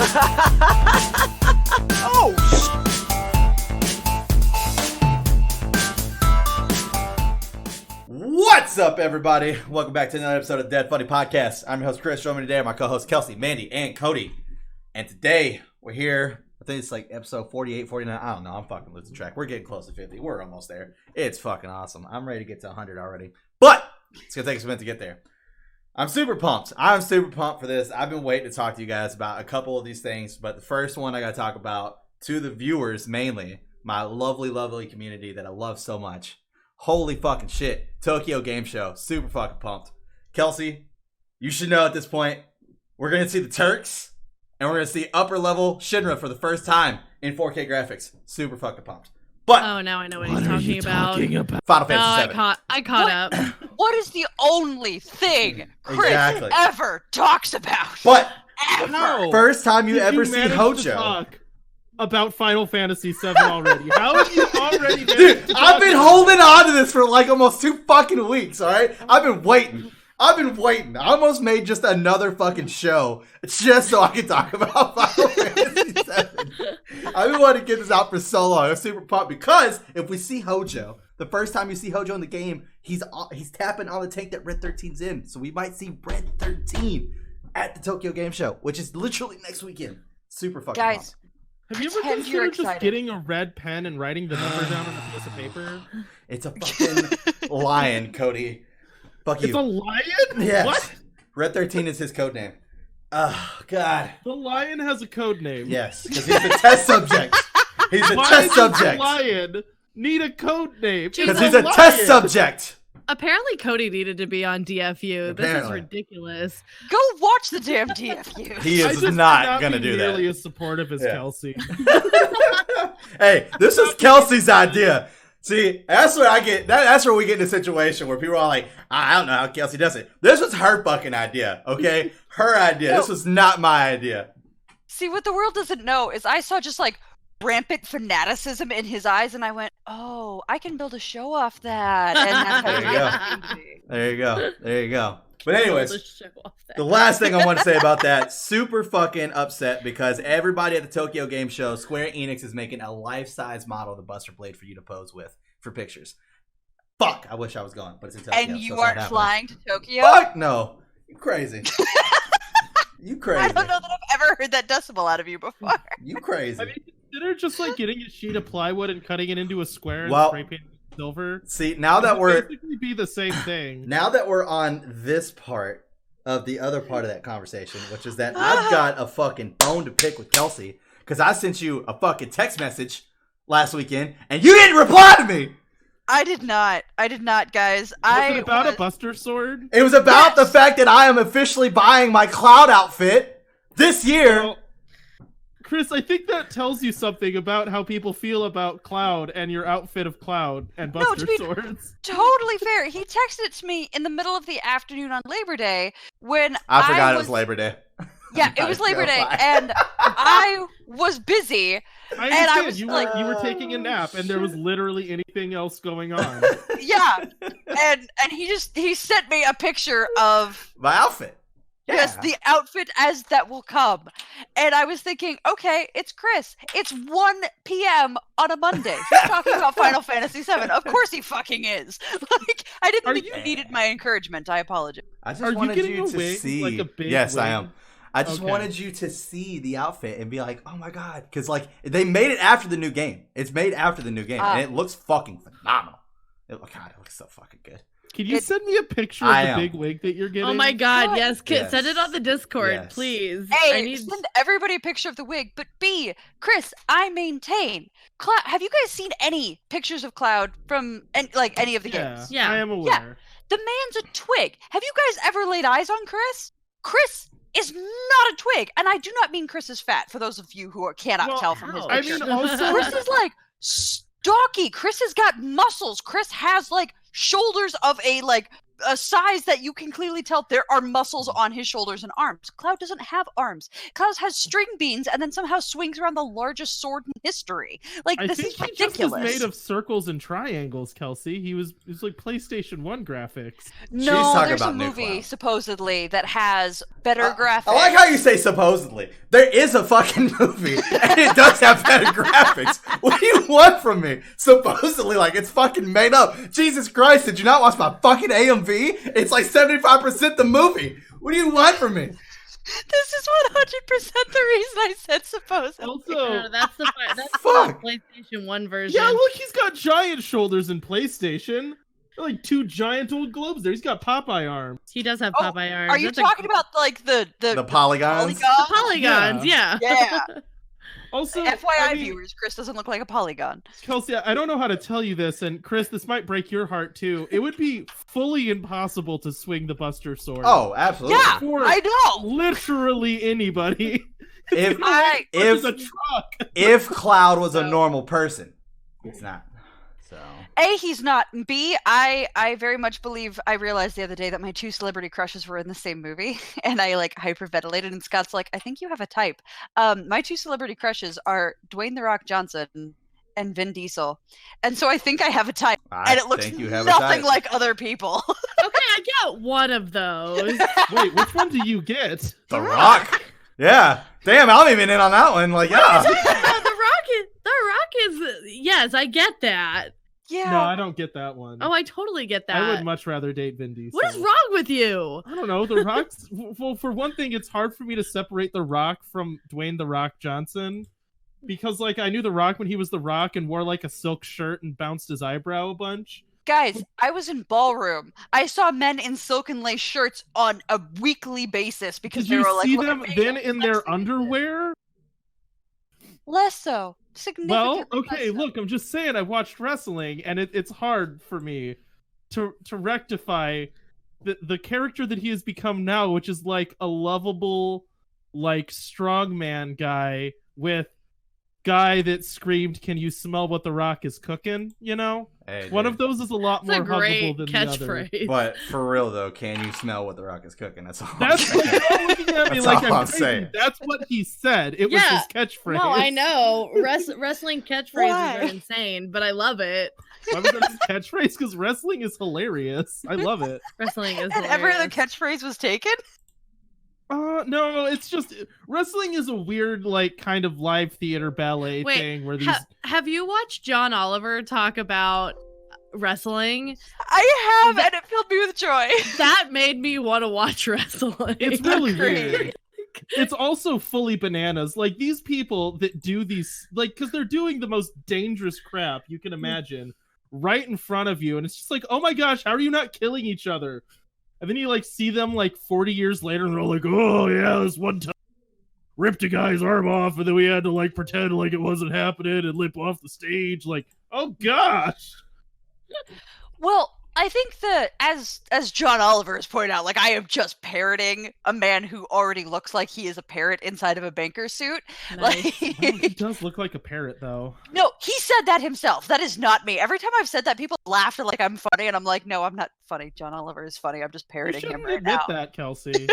Oh, what's up, everybody? Welcome back to another episode of Dead Funny Podcast. I'm your host, Chris. Joining me today are my co-hosts, Kelsey, Mandy, and Cody. And today, we're here. I think it's like episode 48, 49. I don't know. I'm fucking losing track. We're getting close to 50. We're almost there. It's fucking awesome. I'm ready to get to 100 already. But it's going to take us a minute to get there. I'm super pumped. I'm super pumped for this. I've been waiting to talk to you guys about a couple of these things. But the first one I got to talk about to the viewers mainly, my lovely, lovely community that I love so much. Holy fucking shit. Tokyo Game Show. Super fucking pumped. Kelsey, you should know at this point, we're going to see the Turks. And we're going to see upper level Shinra for the first time in 4K graphics. Super fucking pumped. But oh, now I know what he's talking about. Final Fantasy VII. I caught up. What is the only thing Chris ever talks about? But How first time you did ever you see manage to Hojo. talk about Final Fantasy VII already? How have you already Dude, I've been holding on to this for like almost 2 fucking weeks, alright? I've been waiting. I almost made just another fucking show just so I could talk about Final Fantasy VII. I've been wanting to get this out for so long. I'm super pumped because if we see Hojo, the first time you see Hojo in the game, he's tapping on the tank that Red 13's in. So we might see Red 13 at the Tokyo Game Show, which is literally next weekend. Super fucking Guys, pumped. Have you ever considered just getting a red pen and writing the number down on a piece of paper? It's a fucking lion, Cody. Fuck you. It's a lion? Yes. What? Red 13 is his code name. Oh, God. The lion has a code name. Yes, because he's a test subject. He's a Why test does subject. the lion need a code name? Because he's a test subject. Apparently, Cody needed to be on DFU. This is Apparently. ridiculous. go watch the damn DFU. He I is just not going to do nearly that. as supportive as Yeah. Kelsey. Hey, this was Kelsey's idea. See, that's where I get. That's where we get in a situation where people are like, I don't know how Kelsey does it. This was her fucking idea, okay? Her idea. This was not my idea. See, what the world doesn't know is I saw just like rampant fanaticism in his eyes, and I went, "Oh, I can build a show off that." And that's how There you go. it came to me. There you go. There you go. But anyways, Let's show off that. the last thing I want to say about that, super fucking upset because everybody at the Tokyo Game Show, Square Enix is making a life-size model of the Buster Blade for you to pose with for pictures. Fuck, I wish I was gone, but it's in Tokyo. And so you it's not aren't happening. flying to Tokyo? Fuck no. You crazy. You crazy. I don't know that I've ever heard that decimal out of you before. You crazy. I mean, consider just like getting a sheet of plywood and cutting it into a square and Well, spray painting it silver. See, now It that would we're basically be the same thing. now that we're on this part of the other part of that conversation, which is that I've got a fucking bone to pick with Kelsey because I sent you a fucking text message last weekend and you didn't reply to me. I did not, guys. Was it about a Buster Sword? It was about the fact that I am officially buying my Cloud outfit this year. Well, Chris, I think that tells you something about how people feel about Cloud and your outfit of Cloud and No, Buster to be Swords. totally fair. He texted it to me in the middle of the afternoon on Labor Day when I forgot it was Labor Day. Yeah, it was Labor Day, and I was busy. I And understand. I was You were taking a nap, and there was literally anything else going on. Yeah, and he sent me a picture of My outfit. yes, the outfit as that will come, and I was thinking, okay, it's Chris. It's 1 p.m. on a Monday. He's talking about Final Fantasy VII. Of course he fucking is. Like, I didn't think you needed my encouragement. I apologize. I just Are you wanted getting you a to wig? see. Like a big Yes, I wig? am. I just Okay. wanted you to see the outfit and be like, "Oh my god!" Because like they made it after the new game. It's made after the new game, and it looks fucking phenomenal. God, it looks so fucking good. Can you send me a picture I of the am. big wig that you're getting? Oh my god, God. yes, Kit, Yes. send it on the Discord, Yes. please. A, I need send everybody a picture of the wig, but B, Chris, I maintain. Have you guys seen any pictures of Cloud from any of the games? Yeah. I am aware. The man's a twig. Have you guys ever laid eyes on Chris? Chris is not a twig, and I do not mean Chris is fat. For those of you who cannot Well, tell from his I picture, mean, also, Chris is like stocky. Chris has got muscles. Chris has like shoulders of a like a size that you can clearly tell there are muscles on his shoulders and arms. Cloud doesn't have arms. Cloud has string beans and then somehow swings around the largest sword in history. Like, this is ridiculous. He just was made of circles and triangles, Kelsey. He was like PlayStation 1 graphics. No, there's a movie supposedly that has better graphics. I like how you say supposedly. There is a fucking movie, and it does have better graphics. What do you want from me? Supposedly, like, it's fucking made up. Jesus Christ, did you not watch my fucking AMV? It's like 75% the movie. What do you want from me? This is 100% the reason I said supposedly. Also, No, that's the Fuck. PlayStation 1 version. yeah, look, he's got giant shoulders in PlayStation. They're like 2 giant old globes there. He's got Popeye arms. He does have Popeye arms. Are you talking about like the polygons? the polygons? Yeah. Yeah. Also, FYI, viewers, Chris doesn't look like a polygon. Kelsey, I don't know how to tell you this, and Chris, this might break your heart too. It would be fully impossible to swing the Buster Sword. Oh, absolutely. Yeah, For I know. literally anybody. If a truck. if Cloud was a normal person, it's not. So A, he's not. B, I very much believe I realized the other day that my 2 celebrity crushes were in the same movie, and I like hyperventilated, and Scott's like, I think you have a type. My 2 celebrity crushes are Dwayne "The Rock" Johnson and Vin Diesel, and so I think I have a type, and it looks nothing like other people. Okay, I get one of those. Wait, which one do you get? The Rock. Yeah. Damn, I'm even in on that one. Like, yeah. The Rock is yes, I get that. Yeah. No, I don't get that one. Oh, I totally get that. I would much rather date Vin Diesel. What is wrong with you? I don't know. The Rock's well, for one thing, it's hard for me to separate The Rock from Dwayne "The Rock" Johnson, because like I knew The Rock when he was The Rock and wore like a silk shirt and bounced his eyebrow a bunch. Guys, I was in ballroom. I saw men in silk and lace shirts on a weekly basis because Did they you were like, see "Look them at me, then I'm in their sexy." underwear? Less so. Well, Significantly okay, less so. look, I'm just saying I watched wrestling, and it's hard for me to rectify the character that he has become now, which is like a lovable, like strongman guy with guy that screamed, "Can you smell what The Rock is cooking?" You know, Hey, one dude. of those is a lot It's more a great huggable than the other. catchphrase. But for real though, can you smell what The Rock is cooking? That's all. That's I'm like saying. you're all looking at me That's like all I'm crazy. saying. That's what he said. It was Yeah. his catchphrase. No, I know. Wrestling catchphrases Why? are insane, but I love it. Why was that his catchphrase? Because wrestling is hilarious. I love it. Wrestling is And every other hilarious. catchphrase was taken? No, it's just wrestling is a weird, like, kind of live theater ballet Wait, thing where these. Have you watched John Oliver talk about wrestling? I have, and it filled me with joy. That made me want to watch wrestling. It's really Agreed. weird. It's also fully bananas. Like these people that do these, like, because they're doing the most dangerous crap you can imagine right in front of you, and it's just like, oh my gosh, how are you not killing each other? And then you like see them like 40 years later, and they're all like, oh yeah, this one time ripped a guy's arm off, and then we had to like pretend like it wasn't happening and limp off the stage. Like, oh gosh. Well, I think that as John Oliver has pointed out, like I am just parroting a man who already looks like he is a parrot inside of a banker suit. Nice. Like, He does look like a parrot, though. no, he said that himself. That is not me. Every time I've said that, people laugh and like I'm funny, and I'm like, no, I'm not funny. John Oliver is funny. I'm just You parroting him shouldn't right admit now. that, Kelsey.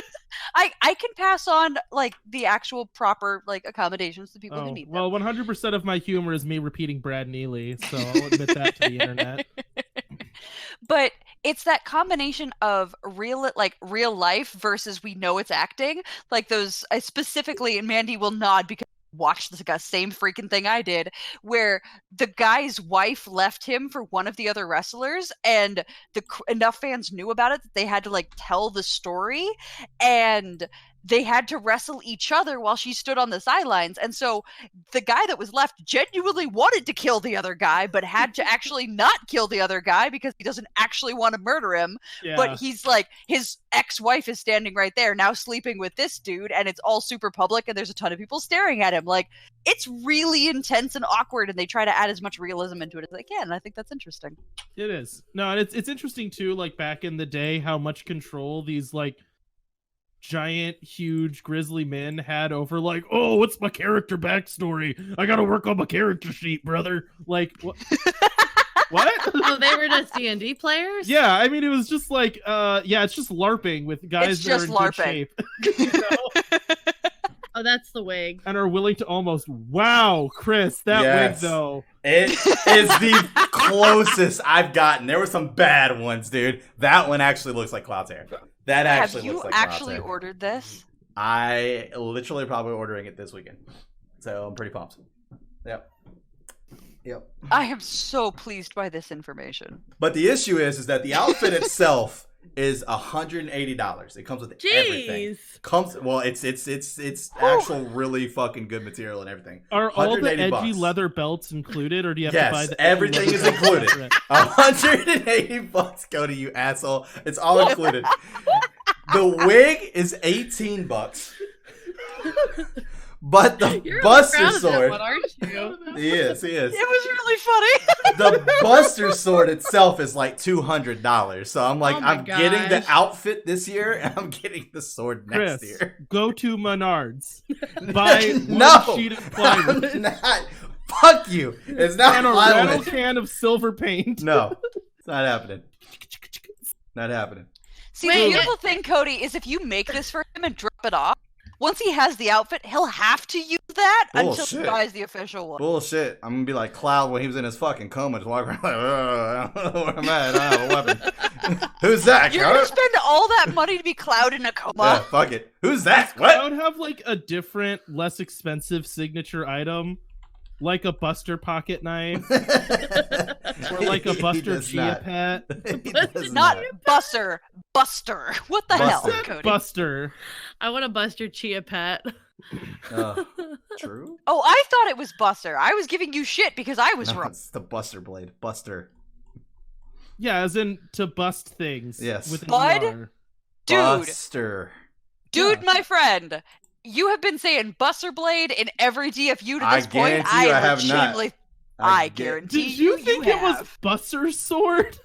I can pass on like the actual proper like accommodations to people who Oh, need well, 100% of my humor is me repeating Brad Neely, so I'll admit that to the internet. But it's that combination of real life versus we know it's acting. Like those, I specifically, and Mandy will nod because watched the same freaking thing I did, where the guy's wife left him for one of the other wrestlers, and enough fans knew about it that they had to like tell the story, and they had to wrestle each other while she stood on the sidelines. And so the guy that was left genuinely wanted to kill the other guy, but had to actually not kill the other guy because he doesn't actually want to murder him. Yeah. But he's like, his ex-wife is standing right there now sleeping with this dude, and it's all super public, and there's a ton of people staring at him. Like, it's really intense and awkward, and they try to add as much realism into it as they can, and I think that's interesting. It is. No, and it's interesting too, like back in the day, how much control these like giant, huge, grizzly men had over like, oh, what's my character backstory? I gotta work on my character sheet, brother. Like, what? What? Oh, they were just D&D players? Yeah, I mean, it was just like, it's just LARPing with guys It's that are just in LARPing. good shape. You know? Oh, that's the wig. And are willing to almost, wow, Chris, that Yes. wig though. It is the closest I've gotten. There were some bad ones, dude. That one actually looks like Cloud's hair. That actually Have you looks like Cloud's actually hair. ordered this? I literally probably ordering it this weekend. So I'm pretty pumped. Yep. I am so pleased by this information. But the issue is that the outfit itself is $180. It comes with everything. Jeez. It's actual really fucking good material and everything. Are all the edgy $180. leather belts included, or do you have Yes, to buy the edgy everything leather is belts included. separate? $180. Go to you, asshole. It's all included. The wig is $18. But the You're really Buster proud of that Sword, one, aren't you? he is. It was really funny. The Buster Sword itself is like $200. So I'm like, Oh my I'm getting the gosh. outfit this year, and I'm getting the sword next Chris, year. go to Menards. Buy one No, sheet of plywood I'm not. Fuck you. It's not and a rattle plywood. can of silver paint. No, it's not happening. Not happening. See, Wait, the beautiful thing, Cody, is if you make this for him and drop it off, once he has the outfit, he'll have to use that until Bullshit. he buys the official one. Bullshit. I'm gonna be like Cloud when he was in his fucking coma, just walking around like, I don't know where I'm at. I don't have a weapon. Who's that? You're gonna Cloud? spend all that money to be Cloud in a Yeah, coma? fuck it. Who's that? I What? would have like a different, less expensive signature item, like a Buster pocket knife or like a He Buster does not. Gia-Pet. He does Not Buster. Buster. What the hell, Buster. Cody? Buster. I want to bust your chia pet. True. Oh, I thought it was Buster. I was giving you shit because I was No, wrong. it's the Buster Blade. Buster. Yeah, as in to bust things. Yes. With an Bud? ER. Dude, Buster. dude, Yeah. my friend, you have been saying Buster Blade in every DFU to I this point. guarantee you I have not. legitimately- I get- guarantee Did you think it was have. Buster's sword?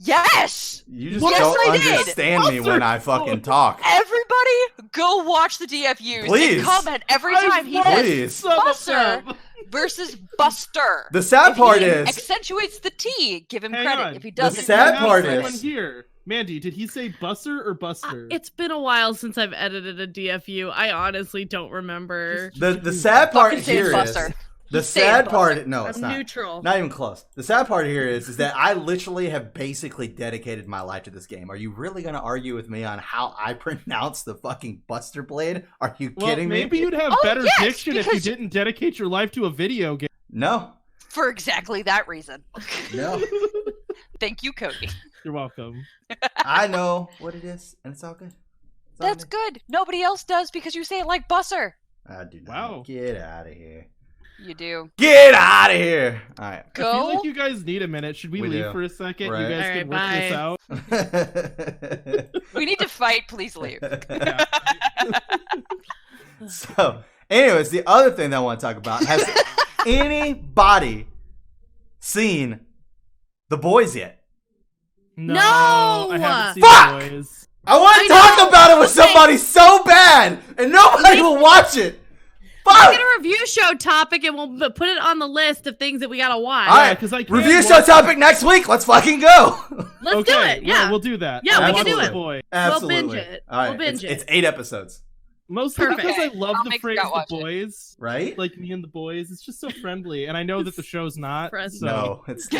Yes! You just Yes, don't I did. understand me when I fucking talk. Everybody, go watch the DFUs Please. and comment every I've time he watched says Please. some of Buster them. versus Buster. The sad If part he is, accentuates the T, give him Hang credit. on. If he The doesn't, sad I have part someone is- here. Mandy, did he say Buster or Buster? It's been a while since I've edited a DFU. I honestly don't remember. the sad part fucking say here is, Buster. the He's saying sad Buster. part, no, it's I'm not. neutral. Not even close. The sad part here is that I literally have basically dedicated my life to this game. Are you really going to argue with me on how I pronounce the fucking Buster Blade? Are you well, kidding me? maybe you'd have Oh, better yes, diction if you because- didn't dedicate your life to a video game. No. For exactly that reason. No. Thank you, Cody. You're welcome. I know what it is, and it's all good. It's all That's good. Nobody else does because you say it like Buster. I do not. Wow. Get out of here. You do. Get out of here. All right. I feel Go. like you guys need a minute. Should we We leave do. for a second? Right. You guys can work Alright, this out. We need to fight. Please leave. Yeah. So, anyways, the other thing that I want to talk about, has anybody seen The Boys yet? No, No! I haven't seen Fuck! The Boys. I want to I talk know. about it with somebody so bad, and nobody will watch it. Make Fuck! it a review show topic and we'll put it on the list of things that we gotta watch. All right, 'cause I can't review watch show it. topic next week. Let's fucking go. Let's Okay, do it. Yeah. we'll do that. Yeah, we can do Watch it. The Boy. Absolutely. binge it. All right, We'll binge it's it. 8 episodes, Mostly Perfect. because I love I'll the make phrase Scott "the watch it. boys," right? like me and the boys. It's just so friendly, and I know that the show's not. Friendly. So No, it's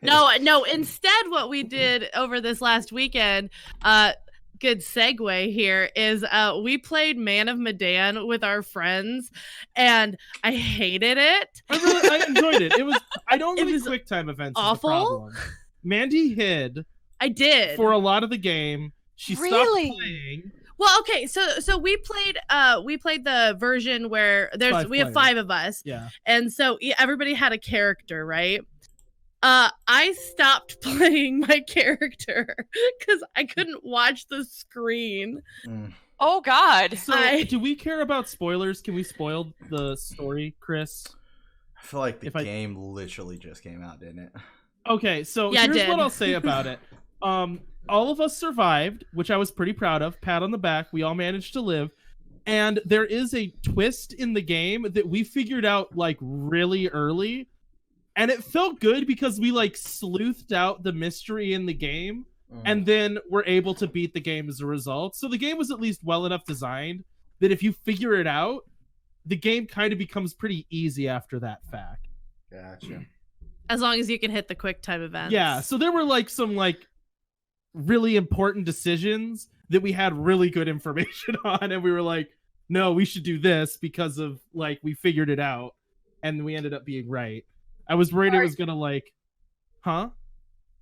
not. No. Instead, what we did over this last weekend, good segue here, is we played Man of Medan with our friends, and I hated it. I enjoyed it. It was. I don't It really was quick time events. awful. Is the problem. Mandy hid I did. for a lot of the game. She Really? stopped playing. Well, okay, so we played the version where we have 5 of us, Yeah. and so everybody had a character, right? I stopped playing my character because I couldn't watch the screen. Mm. Oh God. So, do we care about spoilers? Can we spoil the story, Chris? I feel like the If I- game literally just came out, didn't it? Okay, so Yeah, it here's did. what I'll say about it. All of us survived, which I was pretty proud of. Pat on the back. We all managed to live. And there is a twist in the game that we figured out like really early. And it felt good because we like sleuthed out the mystery in the game and then were able to beat the game as a result. So the game was at least well enough designed that if you figure it out, the game kind of becomes pretty easy after that fact. Gotcha. As long as you can hit the quick time events. Yeah, so there were like some like really important decisions that we had really good information on, and we were like, no, we should do this because of like we figured it out, and we ended up being right. I was worried it was gonna like, huh?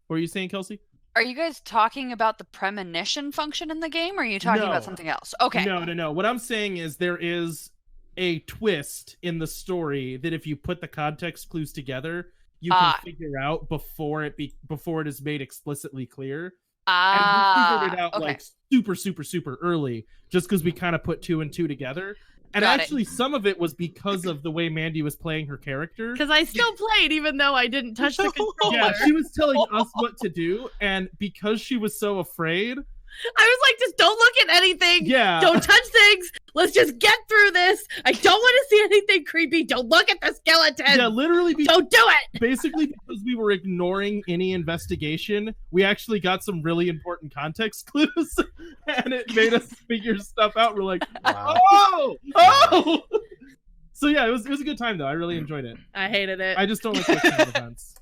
What were you saying, Kelsey? Are you guys talking about the premonition function in the game, or are you talking No. about something else? Okay. No. What I'm saying is there is a twist in the story that if you put the context clues together, you can figure out before it is made explicitly clear. And we figured it out like super early, just because we kind of put 2 and 2 together. And actually, some of it was because of the way Mandy was playing her character. Because I still played, even though I didn't touch the controller. Yeah, she was telling us what to do, and because she was so afraid, I was like, just don't look at anything. Yeah. Don't touch things. Let's just get through this. I don't want to see anything creepy. Don't look at the skeleton. Yeah, literally. Don't do it. Basically, because we were ignoring any investigation, we actually got some really important context clues, and it made us figure stuff out. We're like, Wow. oh! So yeah, it was a good time though. I really enjoyed it. I hated it. I just don't like quick time events.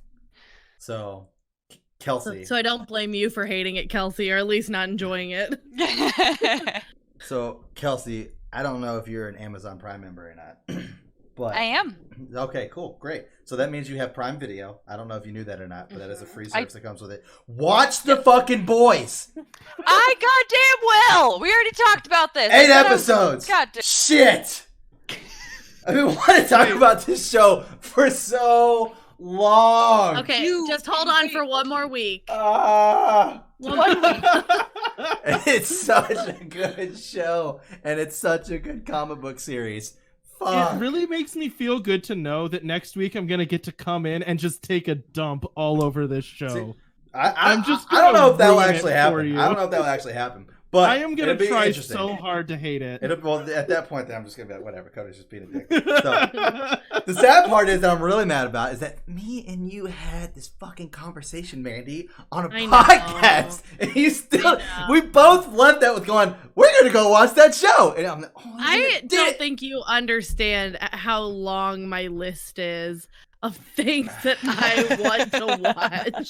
So, Kelsey. So I don't blame you for hating it, Kelsey, or at least not enjoying it. So, Kelsey, I don't know if you're an Amazon Prime member or not. But I am. Okay, cool, great. So that means you have Prime Video. I don't know if you knew that or not, but that is a free service that comes with it. Watch the fucking boys. I goddamn well. We already talked about this. 8 episodes. Goddamn. Shit. I've been wanting to talk about this show for so long. Okay, just hold on for one more week. It's such a good show, and it's such a good comic book series. It really makes me feel good to know that next week I'm gonna get to come in and just take a dump all over this show. See, I don't know if that will actually happen. I don't know if that will actually happen. But I am gonna try so hard to hate it. Well, at that point, then I'm just gonna be like, whatever. Cody's just being a dick. So, the sad part is that I'm really mad about is that me and you had this fucking conversation, Mandy, on a podcast, and we both left that with going, we're gonna go watch that show. And I'm like, I don't think you understand how long my list is of things that I want to watch.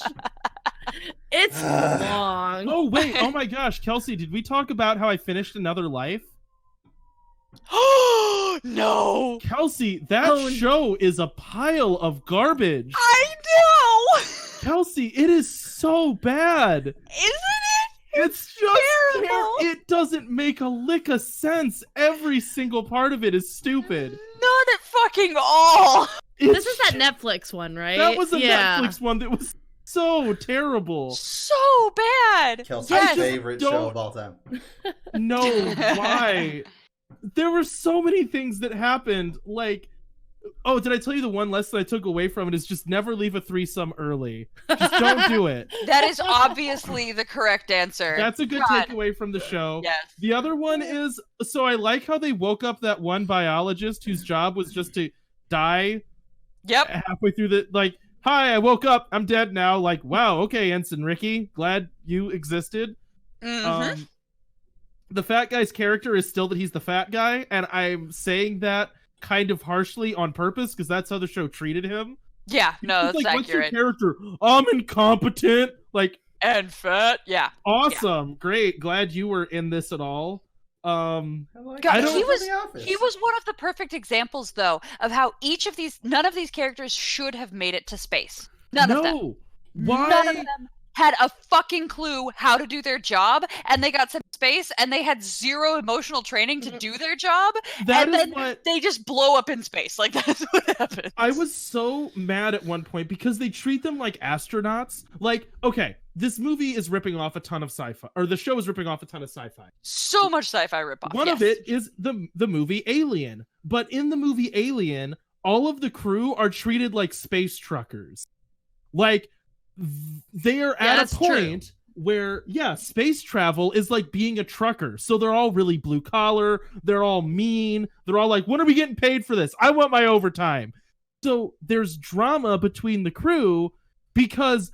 It's long. Oh wait! Oh my gosh, Kelsey, did we talk about how I finished Another Life? No, Kelsey, that show is a pile of garbage. I know. Kelsey, it is so bad. Isn't it? It's just terrible. It doesn't make a lick of sense. Every single part of it is stupid. Not at fucking all. This is that Netflix one, right? That was a Netflix one that was so terrible. So bad. Kelsey's favorite show of all time. No, why? There were so many things that happened. Like, oh, did I tell you the one lesson I took away from it is just never leave a threesome early. Just don't do it. That is obviously the correct answer. That's a good takeaway from the show. Yes. The other one is, so I like how they woke up that one biologist whose job was just to die. Yep. Halfway through the, like, hi, I woke up. I'm dead now. Like, wow, okay, Ensign Ricky. Glad you existed. Mm-hmm. The fat guy's character is still that he's the fat guy, and I'm saying that kind of harshly on purpose because that's how the show treated him. Yeah, no, that's like, what's your accurate. character? I'm incompetent. Like, and fat. Yeah. Awesome. Yeah. Great. Glad you were in this at all. God, he was one of the perfect examples, though, of how none of these characters should have made it to space. None of them. Why? None of them had a fucking clue how to do their job, and they got sent to space, and they had zero emotional training to do their job, they just blow up in space. Like, that's what happened. I was so mad at one point because they treat them like astronauts. Like, okay, this movie is ripping off a ton of sci-fi, or the show is ripping off a ton of sci-fi. So much sci-fi ripoff. One of it is the movie Alien. But in the movie Alien, all of the crew are treated like space truckers. Like, they are at a point where, space travel is like being a trucker. So they're all really blue collar. They're all mean. They're all like, when are we getting paid for this? I want my overtime. also there's drama between the crew because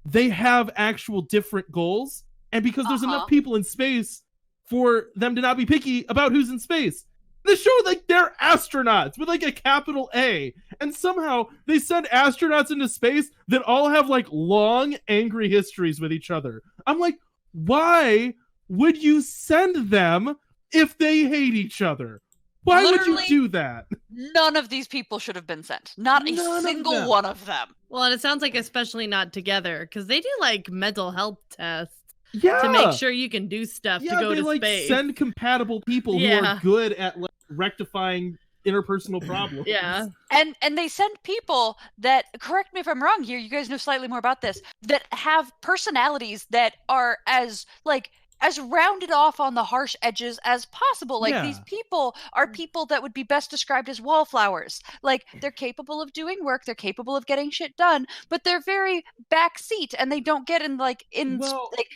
they have actual different goals, and because there's enough people in space for them to not be picky about who's in space. The show, like, they're astronauts with like a capital A, and somehow they send astronauts into space that all have like long, angry histories with each other. I'm like, why would you send them if they hate each other? Why would you do that? None of these people should have been sent. Not a single one of them. Well, and it sounds like especially not together, because they do like mental health tests Yeah. to make sure you can do stuff to go to like space. Send compatible people who are good at like, rectifying interpersonal problems. Yeah. And they send people that, correct me if I'm wrong here, you guys know slightly more about this, that have personalities that are as rounded off on the harsh edges as possible. Like, these people are people that would be best described as wallflowers. Like, they're capable of doing work, they're capable of getting shit done, but they're very backseat, and they don't get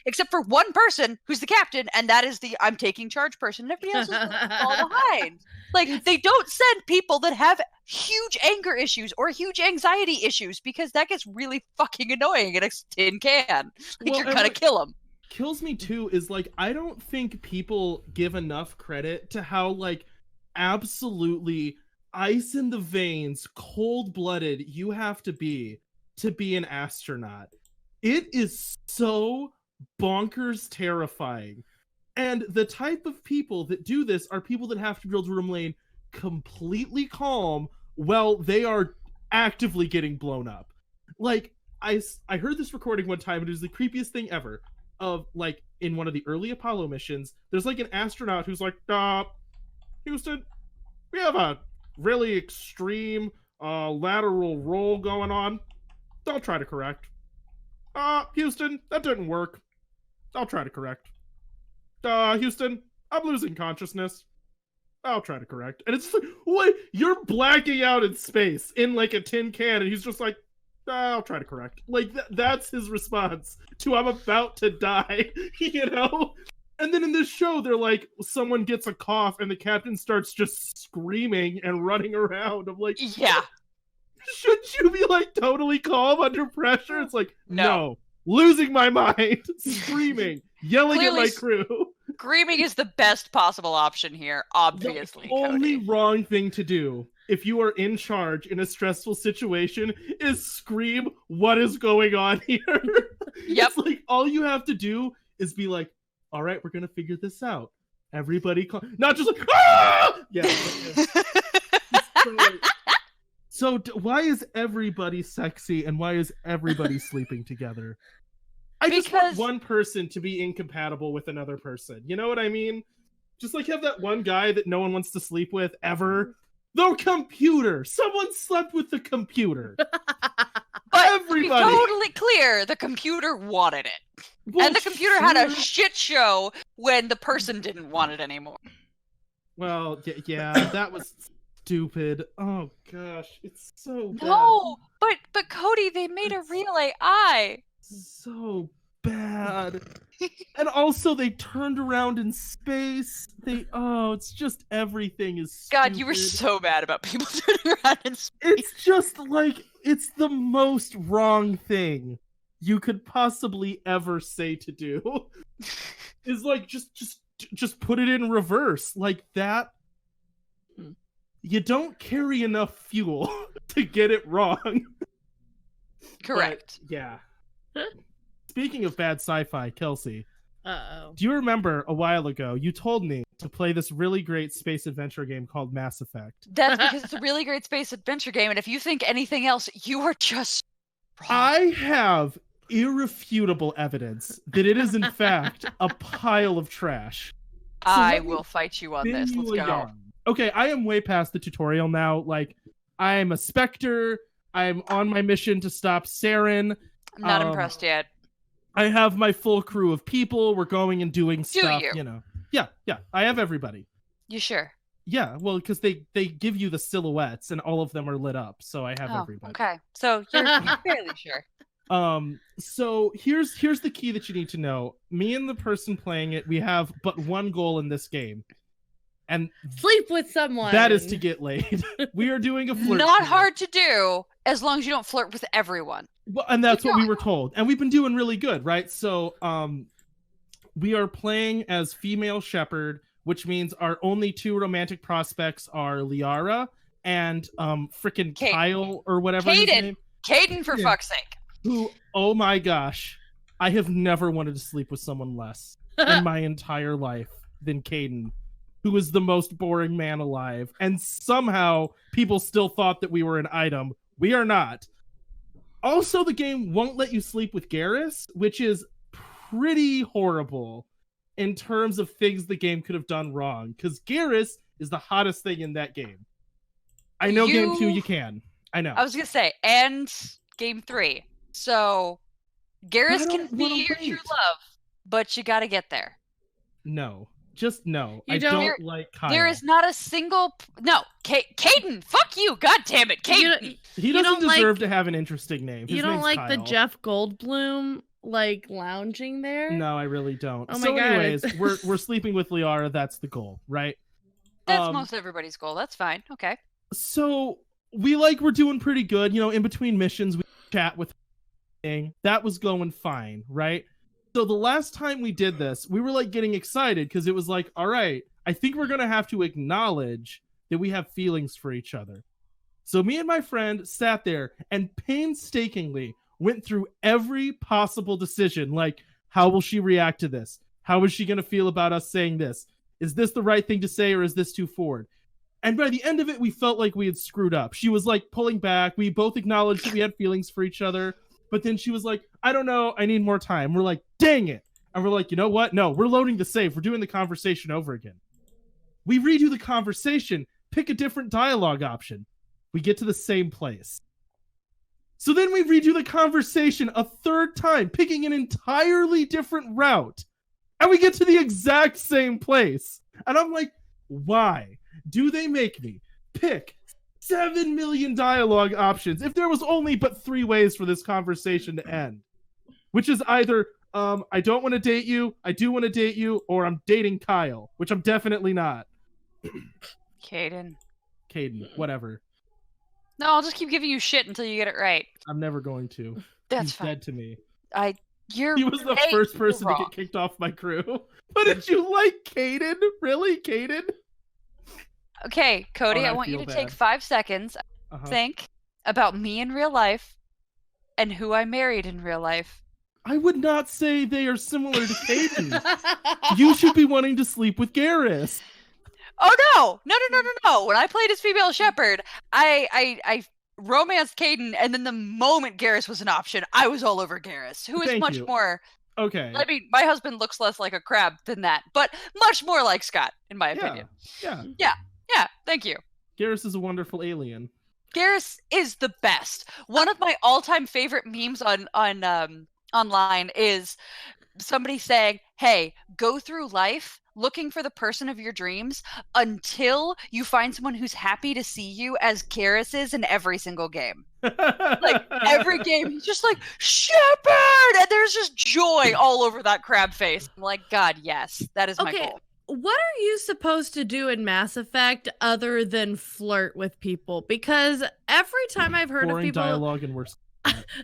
except for one person who's the captain, and that is the I'm taking charge person, and everybody else is fall behind. Like, they don't send people that have huge anger issues or huge anxiety issues, because that gets really fucking annoying in a tin can. Like, you're gonna kill them. Kills me too is like, I don't think people give enough credit to how like absolutely ice in the veins, cold-blooded you have to be an astronaut. It is so bonkers terrifying. And the type of people that do this are people that have to be able to remain completely calm while they are actively getting blown up. Like, I heard this recording one time, and it was the creepiest thing ever. Of like in one of the early Apollo missions, there's like an astronaut who's like, Houston, we have a really extreme lateral roll going on. I'll try to correct. Houston, that didn't work. I'll try to correct. Houston, I'm losing consciousness. I'll try to correct. And it's like, what? You're blacking out in space in like a tin can, and he's just like, I'll try to correct. Like, that's his response to I'm about to die, you know? And then in this show, they're like, someone gets a cough and the captain starts just screaming and running around. I'm like, yeah. Shouldn't you be like totally calm under pressure? It's like, no. Losing my mind, screaming, yelling at my crew. Screaming is the best possible option here, obviously. The only wrong thing to do if you are in charge in a stressful situation is scream, what is going on here? Yep. It's like, all you have to do is be like, all right, we're going to figure this out. Everybody not just like, ah! Yeah. So why is everybody sexy and why is everybody sleeping together? I just want one person to be incompatible with another person. You know what I mean? Just like have that one guy that no one wants to sleep with ever. The computer. Someone slept with the computer. Everybody. To be totally clear, the computer wanted it. Well, and the computer had a shit show when the person didn't want it anymore. Well, yeah, that was stupid. Oh gosh, it's so bad. No, but Cody, they made a real AI. So bad. And also they turned around in space. It's just everything is stupid. God, you were so mad about people turning around in space. It's just like, it's the most wrong thing you could possibly ever say to do. Is like, just put it in reverse. Like that. You don't carry enough fuel to get it wrong. Correct. But, yeah. Speaking of bad sci-fi, Kelsey. Uh-oh. Do you remember a while ago you told me to play this really great space adventure game called Mass Effect? That's because it's a really great space adventure game, and if you think anything else, you are just wrong. I have irrefutable evidence that it is in fact a pile of trash. So I will fight you on this. Let's go. Okay, I am way past the tutorial now. Like, I'm a Spectre. I'm on my mission to stop Saren. I'm not impressed yet. I have my full crew of people. We're going and doing stuff, you know. Yeah, I have everybody. You sure? Yeah, well, because they give you the silhouettes and all of them are lit up, so I have everybody. Okay, so you're fairly sure. So here's the key that you need to know. Me and the person playing it, we have but one goal in this game. And Sleep with someone. that is to get laid. We are doing a flirt. Not tour. hard to do as long as you don't flirt with everyone. Well, and that's what we were told. And we've been doing really good, right? So we are playing as female shepherd, which means our only 2 romantic prospects are Liara and frickin' Kyle or whatever his name. Caden, for fuck's sake. Who, oh my gosh, I have never wanted to sleep with someone less in my entire life than Caden, who is the most boring man alive. And somehow people still thought that we were an item. We are not. Also, the game won't let you sleep with Garrus, which is pretty horrible in terms of things the game could have done wrong. Because Garrus is the hottest thing in that game. I know game 2 you can. I know. I was going to say, and game 3. So, Garrus can be your true love, but you got to get there. No. Just no. You I don't- don't like Kyle. There is not a single... No, Caden, fuck you, god damn it, Caden. He you doesn't don't deserve to have an interesting name. His You don't name's like the Kyle. Jeff Goldblum like lounging there? No, I really don't. Oh my So God. anyways, we're sleeping with Liara. That's the goal, right? That's most everybody's goal. That's fine. Okay. So we're doing pretty good. You know, in between missions, we chat with thing. That was going fine, right? So the last time we did this, we were like getting excited because it was like, all right, I think we're gonna have to acknowledge that we have feelings for each other. So me and my friend sat there and painstakingly went through every possible decision, like, how will she react to this? How is she gonna feel about us saying this? Is this the right thing to say, or is this too forward? And by the end of it, we felt like we had screwed up. She was like pulling back. We both acknowledged that we had feelings for each other. But then she was like, I don't know, I need more time. We're like, dang it. And we're like, you know what? No, we're loading the save. We're doing the conversation over again. We redo the conversation, pick a different dialogue option. We get to the same place. So then we redo the conversation a third time, picking an entirely different route. And we get to the exact same place. And I'm like, why do they make me pick 7 million dialogue options if there was only but 3 ways for this conversation to end? Which is either, I don't want to date you, I do want to date you, or I'm dating Kyle, which I'm definitely not. Caden, whatever. No, I'll just keep giving you shit until you get it right. I'm never going to. That's He's fine. dead to me. He was the first person to get kicked off my crew. But did you like Caden? Really, Caden? Okay, Cody, Oh, I I want you to feel take bad. 5 seconds, Uh-huh. think about me in real life and who I married in real life. I would not say they are similar to Caden. You should be wanting to sleep with Garrus. Oh no! When I played as female shepherd, I romanced Caden, and then the moment Garrus was an option, I was all over Garrus, who is Thank much you. more. Okay. I mean, my husband looks less like a crab than that, but much more like Scott, in my opinion. Yeah. Yeah, thank you. Garrus is a wonderful alien. Garrus is the best. One of my all-time favorite memes on online is somebody saying, "Hey, go through life looking for the person of your dreams until you find someone who's happy to see you as Garrus is in every single game." Like every game, he's just like, "Shepherd!" And there's just joy all over that crab face. I'm like, God, yes, that is my Okay. goal. What are you supposed to do in Mass Effect other than flirt with people? Because every time I've heard Boring of people, dialogue and worse.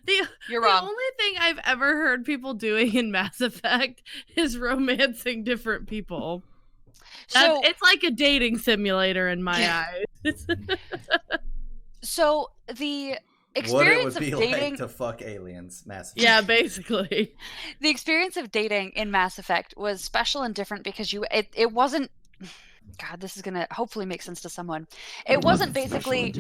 You're the wrong. only thing I've ever heard people doing in Mass Effect is romancing different people. So, It's like a dating simulator in my eyes. so the What it experience would of be dating, like to fuck aliens, massive. Yeah, basically. the experience of dating in Mass Effect was special and different because it wasn't. God, this is gonna hopefully make sense to someone. It wasn't basically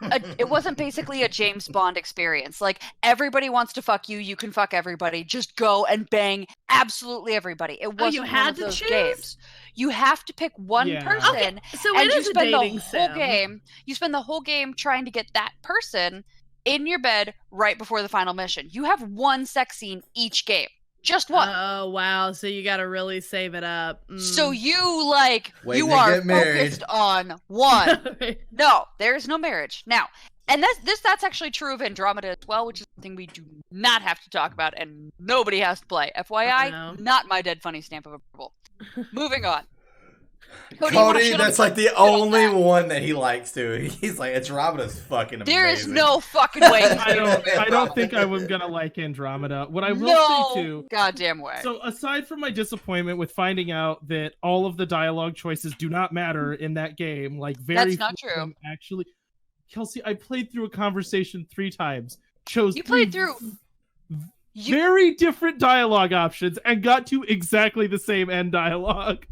a James Bond experience. Like everybody wants to fuck you, you can fuck everybody. Just go and bang absolutely everybody. It wasn't you one had of to those choose? games. You have to pick one Yeah. person, Okay, so and it you is a spend the dating whole sim. game. You spend the whole game trying to get that person in your bed right before the final mission. You have one sex scene each game. Just one. Oh wow! So you got to really save it up. So Mm. you Wait you to are get married. focused on one. No, there is no marriage. Now, and that's actually true of Andromeda as well, which is something we do not have to talk about and nobody has to play. FYI, no. not my dead funny stamp of approval. Moving on. Cody, that's like the only one that he likes to. He's like, Andromeda's fucking amazing. There is no fucking way. I don't think I was gonna like Andromeda. What I will say too, goddamn way. So aside from my disappointment with finding out that all of the dialogue choices do not matter in that game, like that's not true. Actually, Kelsey, I played through a conversation 3 times. Chose you played through very different dialogue options and got to exactly the same end dialogue.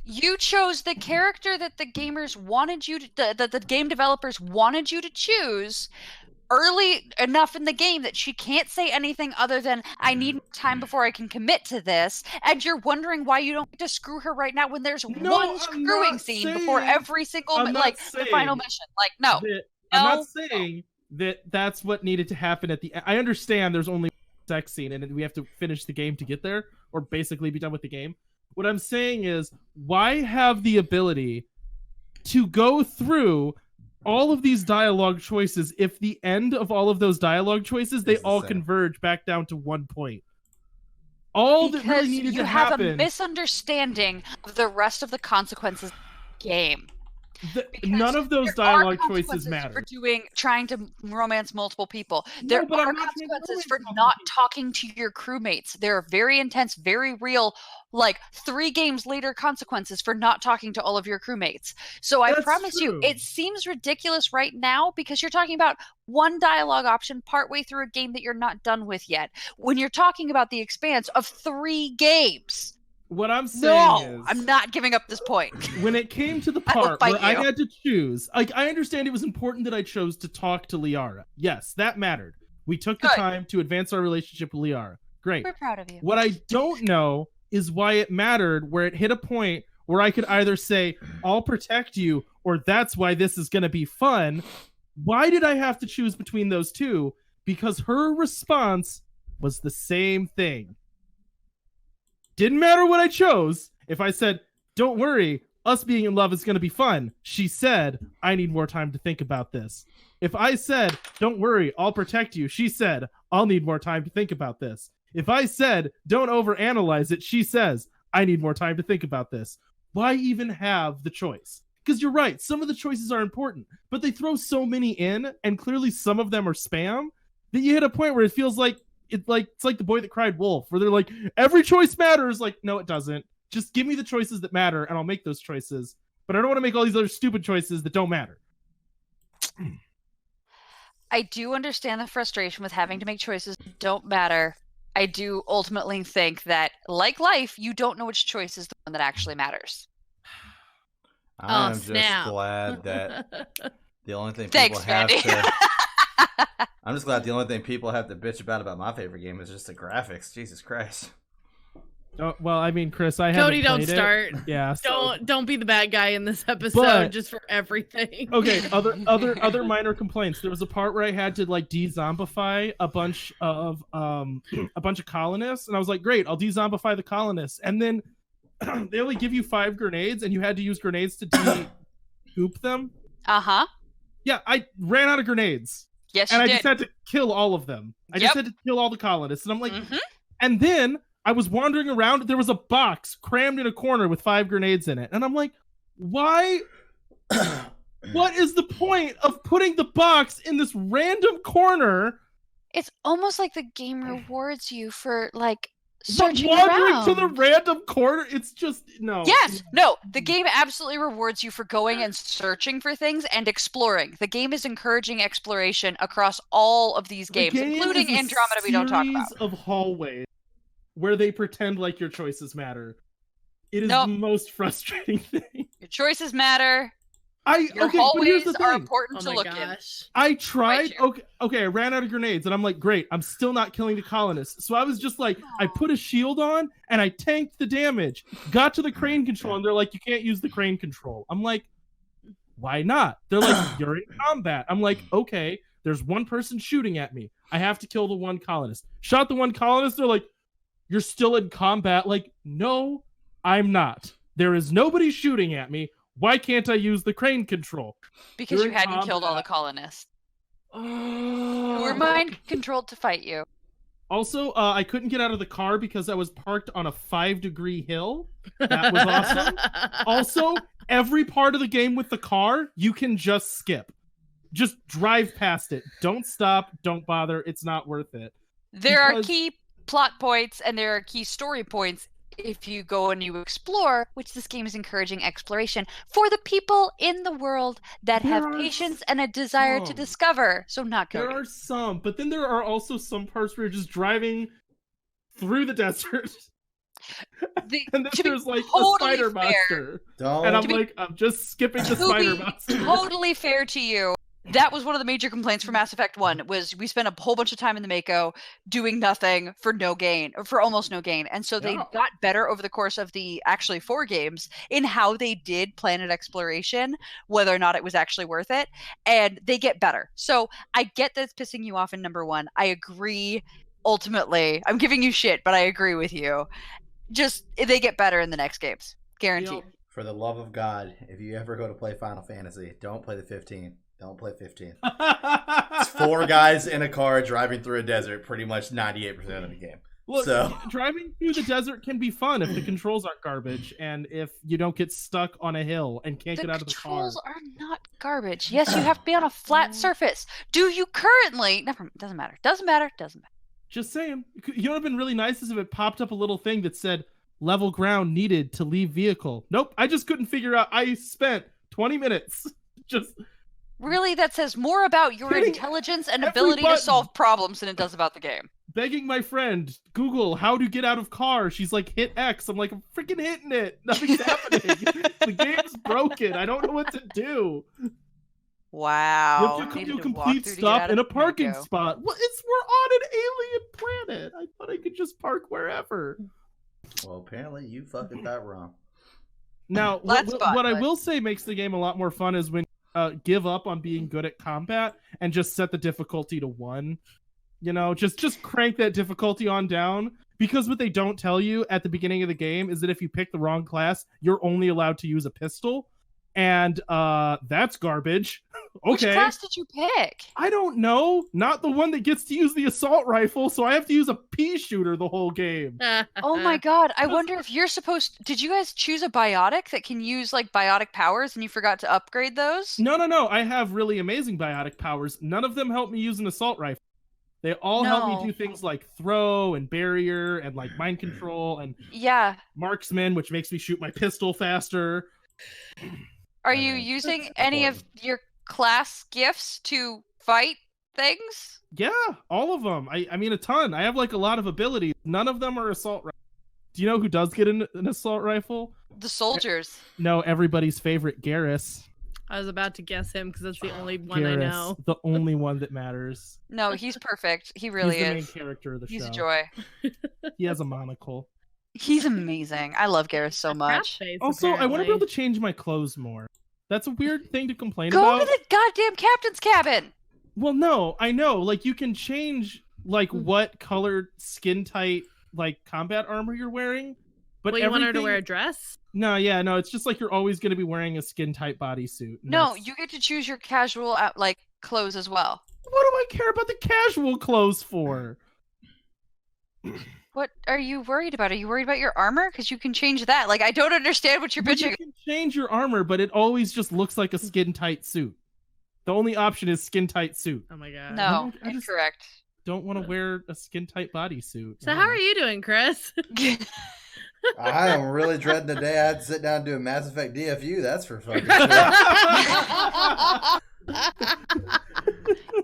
You chose the character that the gamers wanted you to, that the game developers wanted you to choose early enough in the game that she can't say anything other than, I need time before I can commit to this, and you're wondering why you don't get to screw her right now when there's one screwing scene before every single, like, the final mission. Like, no. I'm not saying that that's what needed to happen at the end. I understand there's only one sex scene and we have to finish the game to get there, or basically be done with the game. What I'm saying is, why have the ability to go through all of these dialogue choices if the end of all of those dialogue choices, they all converge back down to one point? All that really needed to happen... you have a misunderstanding of the rest of the consequences of the game. None of those dialogue choices matter. For trying to romance multiple people. There are consequences for not talking to your crewmates. There are very intense, very real, like 3 games later consequences for not talking to all of your crewmates. So I promise you, it seems ridiculous right now because you're talking about one dialogue option partway through a game that you're not done with yet. When you're talking about the expanse of 3 games. What I'm saying is, I'm not giving up this point. When it came to the part where I had to choose, like, I understand it was important that I chose to talk to Liara. Yes, that mattered. We took the time to advance our relationship with Liara. Great. We're proud of you. What I don't know is why it mattered where it hit a point where I could either say, I'll protect you, or that's why this is going to be fun. Why did I have to choose between those two? Because her response was the same thing. Didn't matter what I chose. If I said, don't worry, us being in love is going to be fun, she said, I need more time to think about this. If I said, don't worry, I'll protect you, she said, I'll need more time to think about this. If I said, don't overanalyze it, she says, I need more time to think about this. Why even have the choice? Because you're right, some of the choices are important, but they throw so many in, and clearly some of them are spam, that you hit a point where it feels like it's like The Boy That Cried Wolf, where they're like, every choice matters. Like, no, it doesn't. Just give me the choices that matter, and I'll make those choices. But I don't want to make all these other stupid choices that don't matter. I do understand the frustration with having to make choices that don't matter. I do ultimately think that, like life, you don't know which choice is the one that actually matters. I'm just glad that the only thing people have to... I'm just glad the only thing people have to bitch about my favorite game is just the graphics. Jesus Christ. Oh, well, I mean, Chris, Cody, don't start. Yeah. Don't be the bad guy in this episode just for everything. Okay, other minor complaints. There was a part where I had to like de-zombify a bunch of colonists, and I was like, great, I'll de-zombify the colonists. And then they only give you 5 grenades, and you had to use grenades to de-goop them. Uh-huh. Yeah, I ran out of grenades. Yes, and I just had to kill all of them. I just had to kill all the colonists. And I'm like, and then I was wandering around. There was a box crammed in a corner with 5 grenades in it. And I'm like, why? What is the point of putting the box in this random corner? It's almost like the game rewards you for, like, searching wandering around to the random corner. It's just no. Yes, no. The game absolutely rewards you for going and searching for things and exploring. The game is encouraging exploration across all of these games, including Andromeda. We don't talk about. Of hallways where they pretend like your choices matter. It is the most frustrating thing. Your choices matter. Your but hallways here's the are thing. important to look in. I tried. Okay, I ran out of grenades, and I'm like, great, I'm still not killing the colonists. So I was just like, I put a shield on, and I tanked the damage. Got to the crane control, and they're like, you can't use the crane control. I'm like, why not? They're like, you're in combat. I'm like, okay, there's one person shooting at me. I have to kill the one colonist. Shot the one colonist. They're like, you're still in combat. Like, no, I'm not. There is nobody shooting at me. Why can't I use the crane control? Because you hadn't killed all the colonists. Who were mind controlled to fight you. Also, I couldn't get out of the car because I was parked on a 5-degree hill. That was awesome. Also, every part of the game with the car, you can just skip. Just drive past it. Don't stop. Don't bother. It's not worth it. There are key plot points and there are key story points if you go and you explore, which this game is encouraging exploration for the people in the world that have patience and a desire to discover. So not Cody. There are some, but then there are also some parts where you're just driving through the desert. And then there's like a spider monster. And I'm like, I'm just skipping the spider monster. Totally fair to you. That was one of the major complaints for Mass Effect 1 was we spent a whole bunch of time in the Mako doing nothing for no gain, or for almost no gain. And so they got better over the course of the actually 4 games in how they did planet exploration, whether or not it was actually worth it. And they get better. So I get that it's pissing you off in number 1. I agree. Ultimately, I'm giving you shit, but I agree with you. Just they get better in the next games. Guaranteed. Yep. For the love of God, if you ever go to play Final Fantasy, don't play the 15. Don't play 15. It's 4 guys in a car driving through a desert pretty much 98% of the game. Look, driving through the desert can be fun if the controls aren't garbage and if you don't get stuck on a hill and can't get out of the car. The controls are not garbage. Yes, you have to be on a flat surface. Do you currently... Never, doesn't matter. Doesn't matter. Just saying. You know what would have been really nice is if it popped up a little thing that said, level ground needed to leave vehicle. Nope, I just couldn't figure out. I spent 20 minutes just... Really, that says more about your intelligence and ability to solve problems than it does about the game. Begging my friend, Google how to get out of car. She's like, hit X. I'm like, I'm freaking hitting it. Nothing's happening. The game's broken. I don't know what to do. Wow. You have to do a complete stop in a parking spot. Well, we're on an alien planet. I thought I could just park wherever. Well, apparently you fucking got wrong. Now, what I will say makes the game a lot more fun is when give up on being good at combat and just set the difficulty to 1. You know, just crank that difficulty on down, because what they don't tell you at the beginning of the game is that if you pick the wrong class, you're only allowed to use a pistol, and that's garbage. Okay. Which class did you pick? I don't know. Not the one that gets to use the assault rifle, so I have to use a pea shooter the whole game. Oh my god. I wonder if you're supposed... Did you guys choose a biotic that can use, like, biotic powers and you forgot to upgrade those? No. I have really amazing biotic powers. None of them help me use an assault rifle. They all help me do things like throw and barrier and, like, mind control and marksman, which makes me shoot my pistol faster. Are you using any of your class gifts to fight things? Yeah, all of them. I mean, a ton. I have like a lot of abilities. None of them are assault rifles. Do you know who does get an assault rifle? The soldiers. No, everybody's favorite, Garrus. I was about to guess him because that's the only one I know. The only one that matters. No, he's perfect. He really is. He's the is. main character of the show. He's a joy. He has a monocle. He's amazing. I love Garrus so much. Also, I want to be able to change my clothes more. That's a weird thing to complain about. Go to the goddamn captain's cabin! Well, no, I know. Like, you can change, like, what colored skin tight, like, combat armor you're wearing. But you want her to wear a dress? No, it's just like you're always going to be wearing a skin tight bodysuit. No, you get to choose your casual, like, clothes as well. What do I care about the casual clothes for? What are you worried about? Are you worried about your armor? Because you can change that. Like, I don't understand what you're bitching. You can change your armor, but it always just looks like a skin-tight suit. The only option is skin-tight suit. Oh my god. No, incorrect. Don't want to wear a skin-tight bodysuit. So how are you doing, Chris? I am really dreading the day I had to sit down and do a Mass Effect DFU. That's for fucking sure.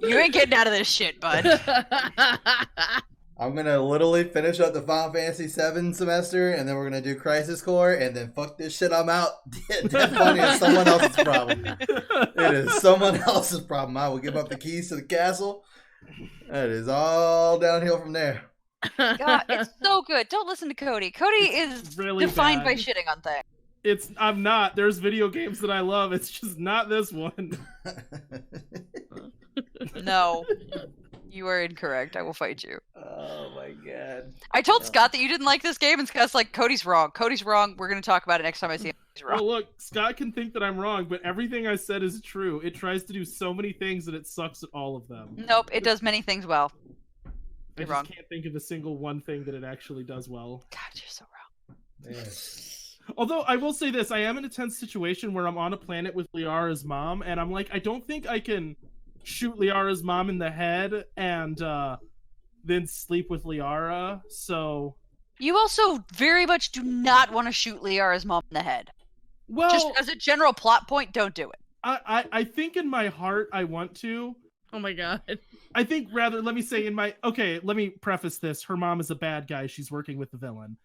You ain't getting out of this shit, bud. I'm going to literally finish up the Final Fantasy VII semester, and then we're going to do Crisis Core, and then fuck this shit, I'm out. Dead Funny is someone else's problem. It is someone else's problem. I will give up the keys to the castle. It is all downhill from there. God, it's so good. Don't listen to Cody. Cody is really defined by shitting on things. I'm not. There's video games that I love. It's just not this one. No. You are incorrect. I will fight you. Oh my god. I told Scott that you didn't like this game, and Scott's like, Cody's wrong. Cody's wrong. We're going to talk about it next time I see him. He's wrong. Well, look, Scott can think that I'm wrong, but everything I said is true. It tries to do so many things that it sucks at all of them. Nope, it does many things well. You're just wrong. can't think of a single one thing that it actually does well. God, you're so wrong. Although I will say this, I am in a tense situation where I'm on a planet with Liara's mom, and I'm like, I don't think I can shoot Liara's mom in the head and then sleep with Liara. So You also very much do not want to shoot Liara's mom in the head. well, Just as a general plot point, don't do it. I think in my heart I want to. Oh my god. I think rather, let me say let me preface this. Her mom is a bad guy. She's working with the villain.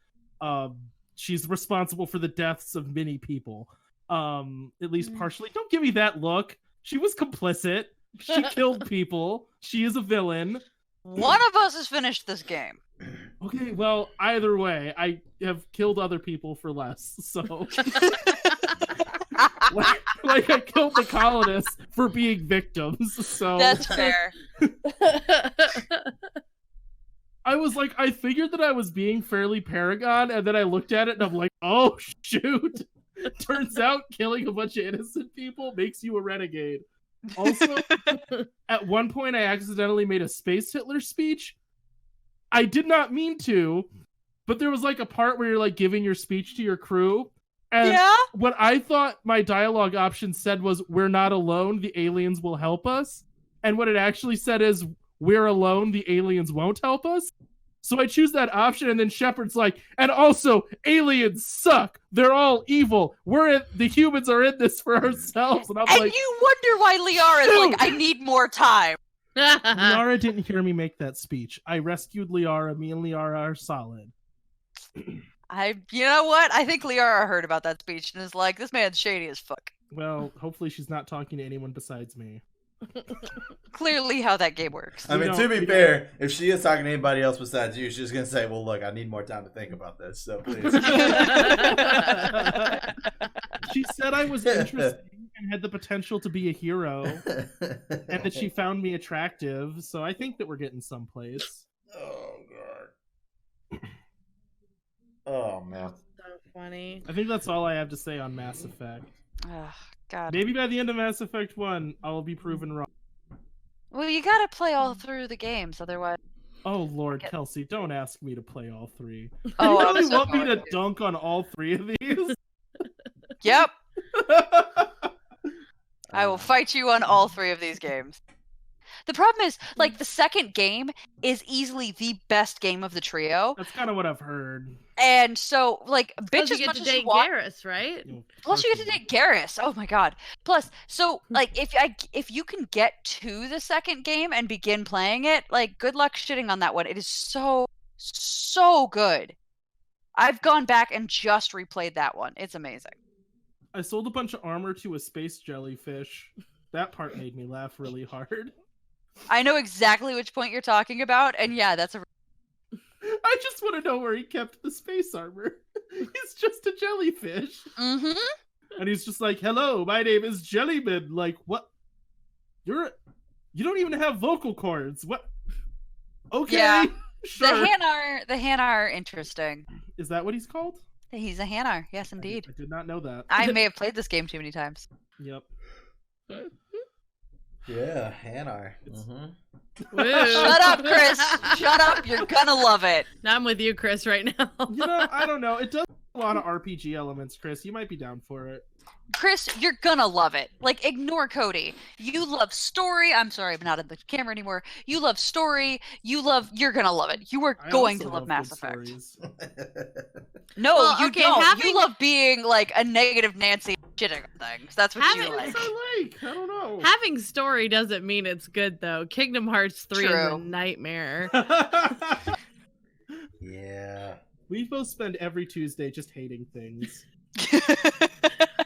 She's responsible for the deaths of many people. At least partially. Don't give me that look. She was complicit. She killed people. She is a villain. One of us has finished this game. Okay, well, either way, I have killed other people for less, so... like I killed the colonists for being victims, so... That's fair. I was like, I figured that I was being fairly Paragon, and then I looked at it and I'm like, oh, shoot! Turns out killing a bunch of innocent people makes you a renegade. Also, at one point I accidentally made a Space Hitler speech. I did not mean to, but there was like a part where you're like giving your speech to your crew. And Yeah? what I thought my dialogue option said was, we're not alone, the aliens will help us. And what it actually said is, we're alone, the aliens won't help us. So I choose that option, and then Shepard's like, and also, aliens suck. They're all evil. The humans are in this for ourselves. And I'm And like, you wonder why Liara's like, I need more time. Liara didn't hear me make that speech. I rescued Liara. Me and Liara are solid. You know what? I think Liara heard about that speech and is like, this man's shady as fuck. Well, hopefully she's not talking to anyone besides me. Clearly how that game works. I mean, to be fair, if she is talking to anybody else besides you, she's gonna say, "Well, look, I need more time to think about this, so please." She said I was interesting and had the potential to be a hero, and that she found me attractive. So I think that we're getting someplace. Oh god. Oh man. So funny. I think that's all I have to say on Mass Effect. Oh, God. Maybe by the end of Mass Effect 1, I'll be proven wrong. Well, you gotta play all through the games, otherwise. Oh Lord, Kelsey, don't ask me to play all three. Oh, you I'm really so want me to going to. dunk on all three of these? Yep. I will fight you on all three of these games. The problem is, like, the second game is easily the best game of the trio. That's kind of what I've heard. And so, like, Plus bitch you as get much to as you date want. Garrus, right? Plus, you get to date Garrus. Oh my god. Plus, so like, if you can get to the second game and begin playing it, like, good luck shitting on that one. It is so good. I've gone back and just replayed that one. It's amazing. I sold a bunch of armor to a space jellyfish. That part made me laugh really hard. I know exactly which point you're talking about, and yeah, that's a. I just want to know where he kept the space armor. He's just a jellyfish. Mm-hmm. And he's just like, hello, my name is Jellyman. Like, what? You don't even have vocal cords. What? Okay. Yeah. Sure. The Hanar are interesting. Is that what he's called? He's a Hanar, yes, indeed. I did not know that. I may have played this game too many times. Yep. Yeah, Hanar. Shut up, Chris. Shut up. You're gonna love it. Now I'm with you, Chris, right now. You know, I don't know. It does a lot of RPG elements, Chris. You might be down for it. Chris, you're gonna love it. Like, ignore Cody. You love story. I'm sorry, I'm not in the camera anymore. You love story. You're gonna love it. You are I going also to love good Mass Effect. stories. No, Well, you okay, don't. You love being like a negative Nancy shitting on things. That's what you Having like. I don't know. Having story doesn't mean it's good, though. Kingdom Hearts 3 is a True. nightmare. Yeah. We both spend every Tuesday just hating things.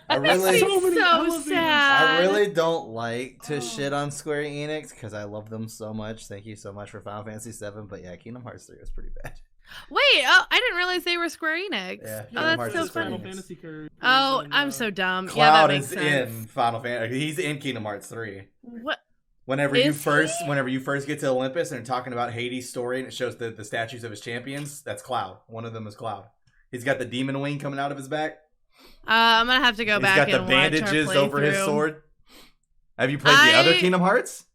I really, So many so elevators. sad. I really don't like to shit on Square Enix because I love them so much. Thank you so much for Final Fantasy VII, but yeah, Kingdom Hearts 3 was pretty bad. Wait, I didn't realize they were Square Enix. Yeah, Oh, Kingdom that's Hearts so is Square funny. Final Enix. Fantasy characters Oh, and, I'm so dumb. Cloud yeah, that makes is sense. in Final Fantasy. He's in Kingdom Hearts 3. What? Whenever Is you first get to Olympus and they're talking about Hades' story and it shows the statues of his champions, that's Cloud. One of them is Cloud. He's got the demon wing coming out of his back. I'm gonna have to go He's back got the and bandages watch our over his playthrough. sword. Have you played the other Kingdom Hearts?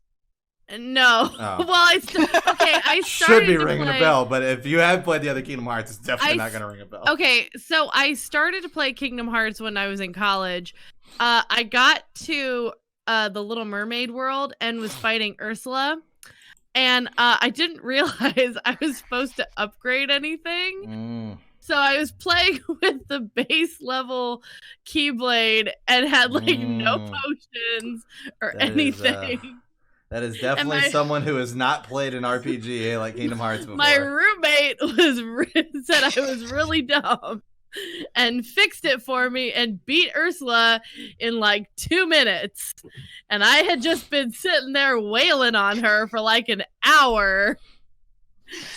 No. Oh. Well, I started Should be to ringing play... a bell, but if you have played the other Kingdom Hearts, it's definitely not going to ring a bell. Okay, so I started to play Kingdom Hearts when I was in college. I got to the Little Mermaid world and was fighting Ursula. And I didn't realize I was supposed to upgrade anything. So I was playing with the base level Keyblade and had like no potions or anything. That is definitely someone who has not played an RPG like Kingdom Hearts before. My roommate said I was really dumb and fixed it for me and beat Ursula in like 2 minutes. And I had just been sitting there wailing on her for like an hour.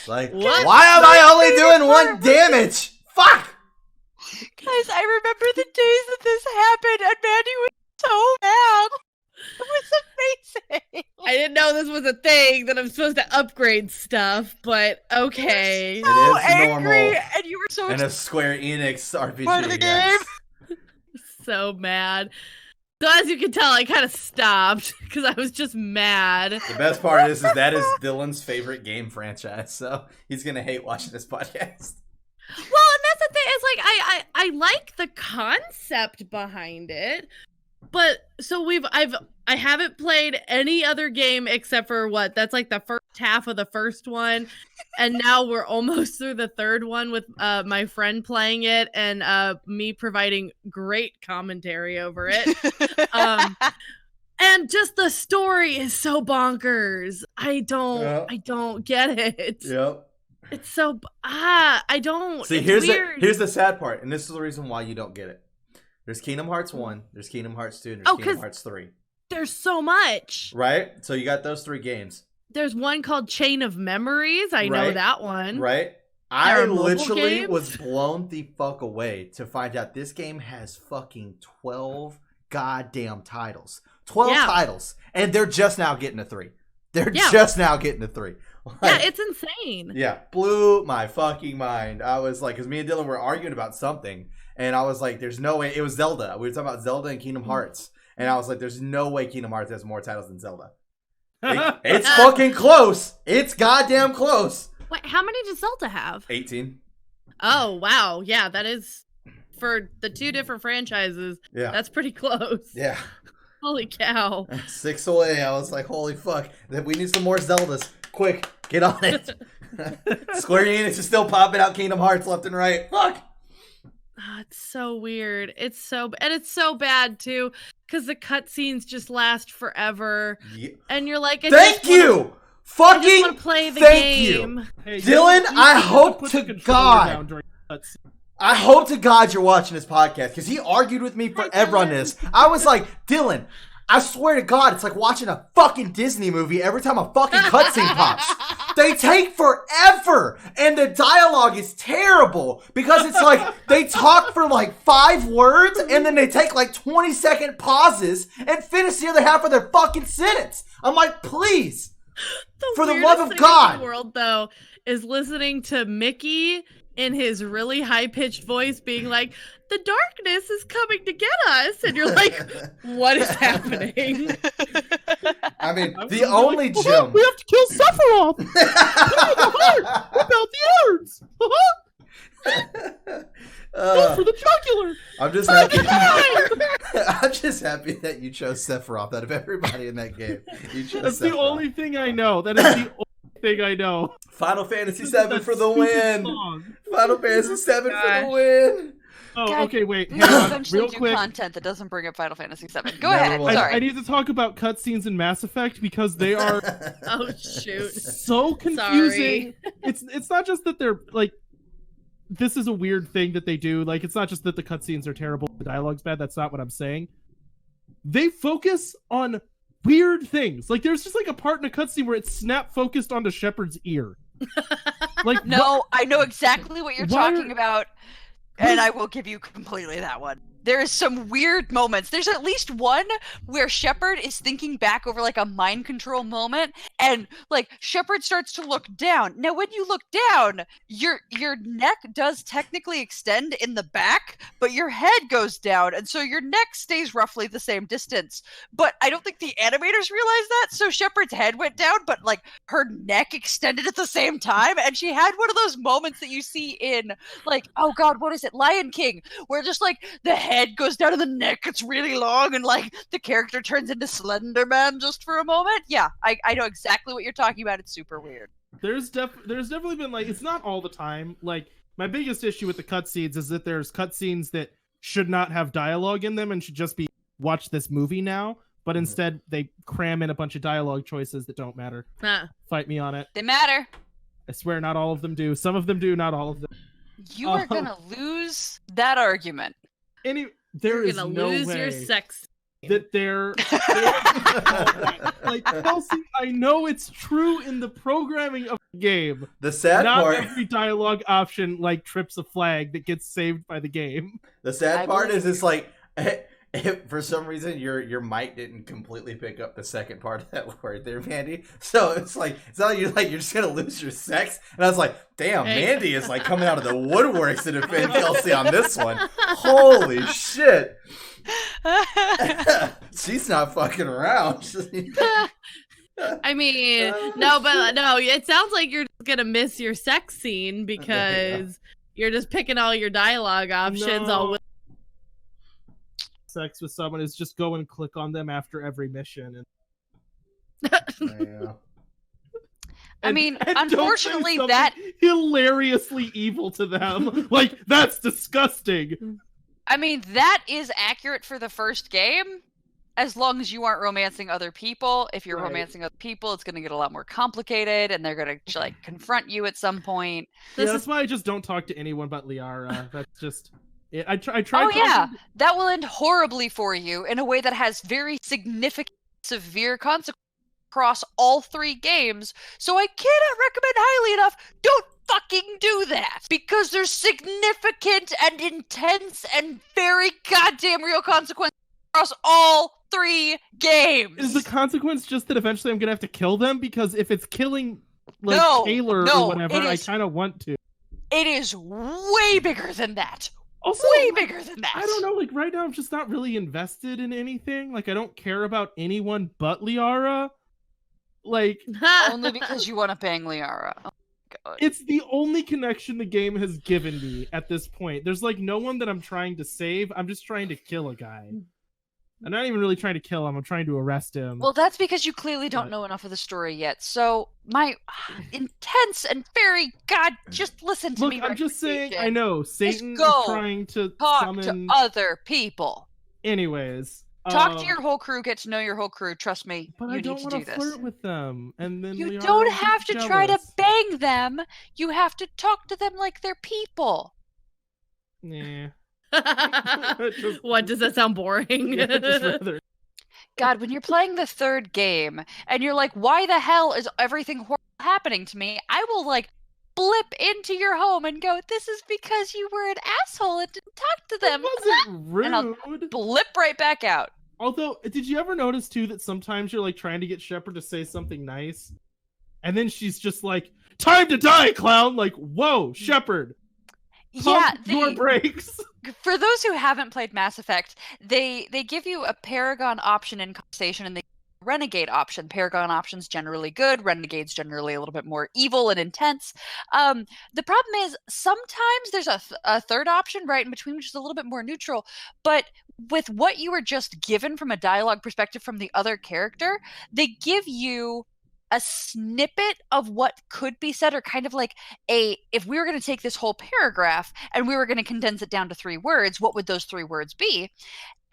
Like, why am I only doing 1 damage? Fuck! Guys, I remember the days that this happened, and Mandy was so mad. It was amazing. I didn't know this was a thing that I'm supposed to upgrade stuff, but okay. It is angry, normal. And you were so And a Square Enix RPG. part of the game. So mad. So as you can tell, I kind of stopped because I was just mad. The best part is that is Dylan's favorite game franchise, so he's gonna hate watching this podcast. Well, and that's the thing. It's like I like the concept behind it, but so I haven't played any other game except for that's like the first half of the first one, and now we're almost through the third one with my friend playing it and me providing great commentary over it. And just the story is so bonkers. I don't get it. Yep. It's so I don't see. Here's the sad part, and this is the reason why you don't get it. There's Kingdom Hearts 1, there's Kingdom Hearts 2, and there's Kingdom Hearts 3. There's so much. Right? So you got those 3 games. There's one called Chain of Memories. I know that one. Right? I literally was blown the fuck away to find out this game has fucking 12 goddamn titles. 12 titles. And they're just now getting to 3. They're just now getting to 3. Like, yeah, it's insane. Yeah, blew my fucking mind. I was like, because me and Dylan were arguing about something, and I was like, there's no way. It was Zelda. We were talking about Zelda and Kingdom Hearts, and I was like, there's no way Kingdom Hearts has more titles than Zelda. It's fucking close. It's goddamn close. Wait, how many does Zelda have? 18. Oh, wow. Yeah, that is, for the 2 different franchises, that's pretty close. Yeah. Holy cow. 6 away. I was like, holy fuck. We need some more Zeldas. Quick, get on it. Square Enix is still popping out Kingdom Hearts left and right. Fuck. Oh, it's so weird. It's so bad too, because the cutscenes just last forever, and you're like, thank you. Fucking play the game. You. Hey, Dylan, I hope to God. I hope to God you're watching this podcast, because he argued with me forever on this. I was like, Dylan, I swear to God, it's like watching a fucking Disney movie every time a fucking cutscene pops. They take forever, and the dialogue is terrible, because it's like they talk for like 5 words, and then they take like 20-second pauses and finish the other half of their fucking sentence. I'm like, please, for the love of God. The world, though, is listening to Mickey in his really high-pitched voice being like, the darkness is coming to get us, and you're like, what is happening? I mean, the only gem. We have to kill Sephiroth. About the urns. Go for the jugular. I'm just happy. I'm just happy that you chose Sephiroth out of everybody in that game. You chose That's Sephiroth. the only thing I know. That is the only thing I know. Final Fantasy VII for the win. Final Fantasy VII for the win. Oh, God, okay, wait. Hang on, real quick. Content that doesn't bring up Final Fantasy VII. Go ahead. Sorry. I need to talk about cutscenes in Mass Effect because they are oh shoot, so confusing. It's not just that they're like, this is a weird thing that they do. Like, it's not just that the cutscenes are terrible, the dialogue's bad. That's not what I'm saying. They focus on weird things. Like, there's just like a part in a cutscene where it's snap focused onto Shepard's ear. Like, no, I know exactly what you're talking about. And I will give you completely that one. There's some weird moments. There's at least one where Shepard is thinking back over like a mind control moment, and like Shepard starts to look down. Now, when you look down, your neck does technically extend in the back, but your head goes down, and so your neck stays roughly the same distance. But I don't think the animators realized that, so Shepard's head went down, but like her neck extended at the same time, and she had one of those moments that you see in like, oh god, what is it, Lion King, where just like the head goes down and the neck gets really long and like the character turns into Slender Man just for a moment. Yeah, I know exactly what you're talking about. It's super weird. There's definitely been like, it's not all the time. Like my biggest issue with the cutscenes is that there's cutscenes that should not have dialogue in them and should just be watch this movie now, but instead they cram in a bunch of dialogue choices that don't matter. Fight me on it. They matter. I swear not all of them do. Some of them do, not all of them. You are gonna lose that argument. There is gonna no lose way your sex that they're like, Kelsey, I know it's true in the programming of the game. The sad Not part, every dialogue option like trips a flag that gets saved by the game. the sad part is it's like if for some reason your mic didn't completely pick up the second part of that word there, Mandy. So it's not like you're just gonna lose your sex. And I was like, damn, Mandy is like coming out of the woodworks to defend Kelsey on this one. Holy shit. She's not fucking around. I mean, no, it sounds like you're gonna miss your sex scene because you're just picking all your dialogue options all with sex with someone is just go and click on them after every mission. I mean, and unfortunately, don't say that hilariously evil to them. Like, that's disgusting. I mean, that is accurate for the first game, as long as you aren't romancing other people. If you're romancing other people, it's going to get a lot more complicated, and they're going to like confront you at some point. That's why I just don't talk to anyone but Liara. That's just. I tried. Oh yeah, that will end horribly for you in a way that has very significant, severe consequences across all 3 games. So I cannot recommend highly enough. Don't fucking do that, because there's significant and intense and very goddamn real consequences across all 3 games. Is the consequence just that eventually I'm gonna have to kill them? Because if it's killing like Taylor or whatever, I kind of want to. It is way bigger than that. Also, way bigger than that. I don't know, like right now I'm just not really invested in anything. Like I don't care about anyone but Liara. Like only because you want to bang Liara. Oh my god. It's the only connection the game has given me at this point. There's like no one that I'm trying to save. I'm just trying to kill a guy. I'm not even really trying to kill him. I'm trying to arrest him. Well, that's because you clearly don't know enough of the story yet. So, my intense and very just listen to me. Look, I'm just saying, I know Satan is trying to talk summon to other people. Anyways, talk to your whole crew. Get to know your whole crew. Trust me, but you I need don't to want do to this. flirt with them, and then You Liara don't have to gets try to jealous. bang them. You have to talk to them like they're people. Nah. What, does that sound boring? Yeah, just rather. God, when you're playing the 3rd game and you're like, why the hell is everything horrible happening to me? I will like blip into your home and go, this is because you were an asshole and didn't talk to them. It wasn't rude. And I'll blip right back out. Although, did you ever notice too that sometimes you're like trying to get Shepard to say something nice, and then she's just like, "Time to die, clown!" Like, whoa, Shepard. Yeah, your brakes. For those who haven't played Mass Effect, they give you a Paragon option in conversation and the Renegade option. Paragon option's generally good. Renegade's generally a little bit more evil and intense. The problem is sometimes there's a third option right in between, which is a little bit more neutral. But with what you were just given from a dialogue perspective from the other character, they give you a snippet of what could be said, or kind of like if we were going to take this whole paragraph and we were going to condense it down to 3 words, what would those 3 words be?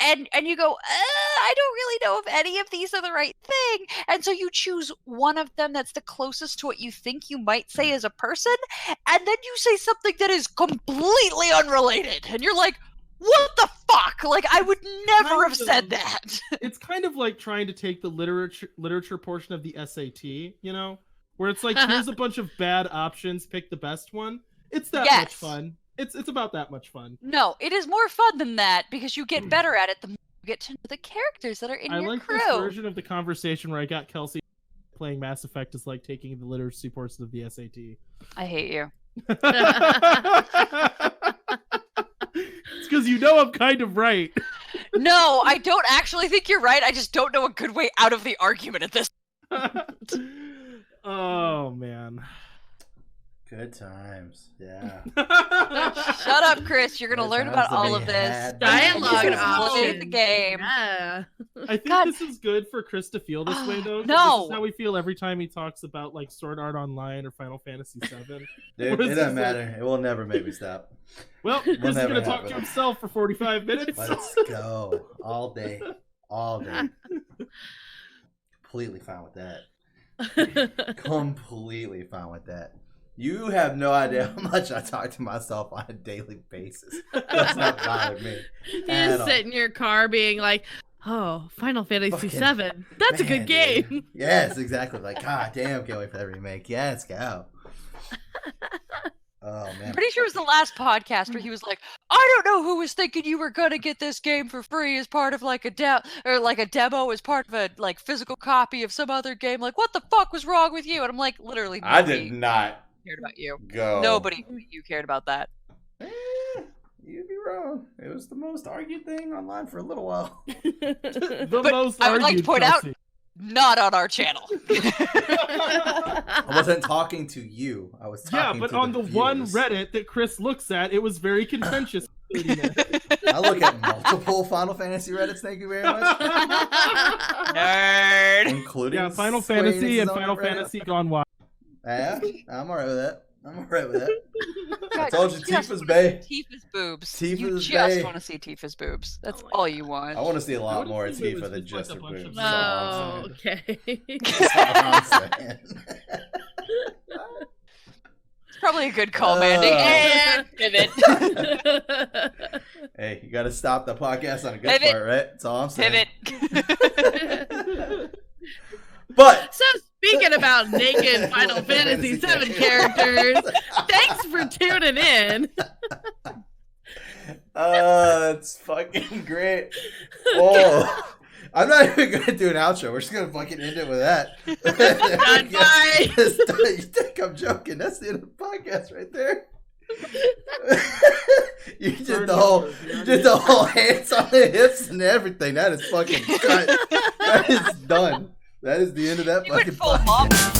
And you go, I don't really know if any of these are the right thing. And so you choose one of them that's the closest to what you think you might say as a person, and then you say something that is completely unrelated. And you're like, what the fuck? Like, I would never have said that. It's kind of like trying to take the literature portion of the SAT, you know? Where it's like, here's a bunch of bad options, pick the best one. It's that much fun. It's about that much fun. No, it is more fun than that because you get better at it the more you get to know the characters that are in I your like crew. this version of the conversation where I got Kelsey playing Mass Effect is like taking the literacy portion of the SAT. I hate you. It's because you know I'm kind of right. No, I don't actually think you're right. I just don't know a good way out of the argument at this. Oh man. Good times. Yeah. Shut up, Chris. You're gonna Good learn times about to all be of this. had. Dialogue You're gonna play options. the game. Yeah. I think God. this is good for Chris to feel this way though. 'Cause No. This is how we feel every time he talks about like Sword Art Online or Final Fantasy VII. Dude, it doesn't matter. It will never make me stop. Well, Chris is never gonna talk happen. to himself for 45 minutes. Let's go. All day. All day. Completely fine with that. Completely fine with that. You have no idea how much I talk to myself on a daily basis. That's not bother me. You at just all. sit in your car being like, "Oh, Final Fantasy Fucking VII. That's a Man, good game." dude. Yes, exactly. Like, god damn, can't wait for that remake. Yes, go. Oh man. Pretty sure it was the last podcast where he was like, "I don't know who was thinking you were gonna get this game for free as part of like a demo as part of a like physical copy of some other game. Like, what the fuck was wrong with you?" And I'm like, literally, I nobody did not cared about you. go. Nobody but you cared about that. You'd be wrong. It was the most argued thing online for a little while. The But most I would like to argued point out- Kelsey. Not on our channel. I wasn't talking to you. I was Yeah, talking but to on the one viewers. Reddit that Chris looks at, it was very contentious. I look at multiple Final Fantasy Reddits, thank you very much. Nerd. Including Yeah, Final Square Fantasy Enix's and own Final Reddit. Fantasy Gone Wild. Yeah, I'm alright with that. I'm alright with that. God, told you just Tifa's wanna bae. see Tifa's boobs. Tifa's You just bae. want to see Tifa's boobs. That's Oh my all you want. I want to see a I lot would've more seen it Tifa was than just just like her a bunch boobs. of That's all Oh, I'm okay. saying. That's all I'm saying. It's probably a good call, Mandy. And pivot. Hey, you got to stop the podcast on a good Pivot. part, right? That's all I'm saying. Pivot. But So speaking about naked Final Fantasy VII characters, thanks for tuning in. it's fucking great. Oh, I'm not even gonna do an outro. We're just gonna fucking end it with that. Bye. You think I'm joking? That's the end of the podcast right there. You did the whole hands on the hips and everything. That is fucking cut. That is done. That is the end of that You went fucking full podcast. mom.